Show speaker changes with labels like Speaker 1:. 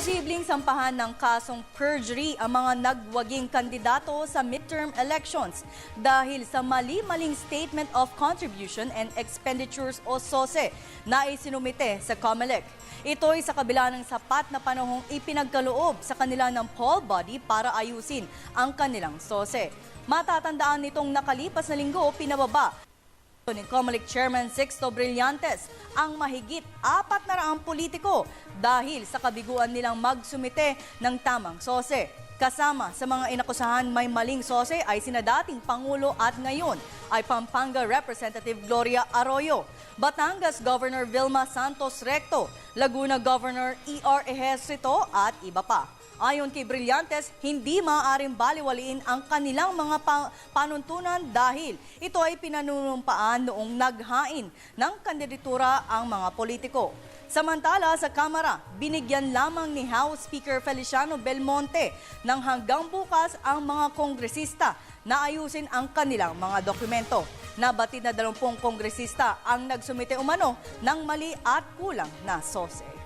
Speaker 1: Posibleng sampahan ng kasong perjury ang mga nagwaging kandidato sa midterm elections dahil sa mali-maling Statement of Contribution and Expenditures o SOSE na isinumite sa COMELEC. Ito'y sa kabila ng sapat na panahong ipinagkaloob sa kanila ng poll body para ayusin ang kanilang SOSE. Matatandaan nitong nakalipas na linggo pinababa ni COMELEC Chairman Sixto Brillantes ang mahigit 400 politiko dahil sa kabiguan nilang magsumite ng tamang SOSE. Kasama sa mga inakusahan may maling SOSE ay sina dating Pangulo at ngayon ay Pampanga Representative Gloria Arroyo, Batangas Governor Vilma Santos Recto, Laguna Governor E.R. Ejercito at iba pa. Ayon kay Brillantes, hindi maaaring baliwaliin ang kanilang mga panuntunan dahil ito ay pinanunumpaan noong naghain ng kandidatura ang mga politiko. Samantala sa Kamara, binigyan lamang ni House Speaker Feliciano Belmonte ng hanggang bukas ang mga kongresista na ayusin ang kanilang mga dokumento. Nabatid na 20 kongresista ang nagsumite umano ng mali at kulang na SOSE.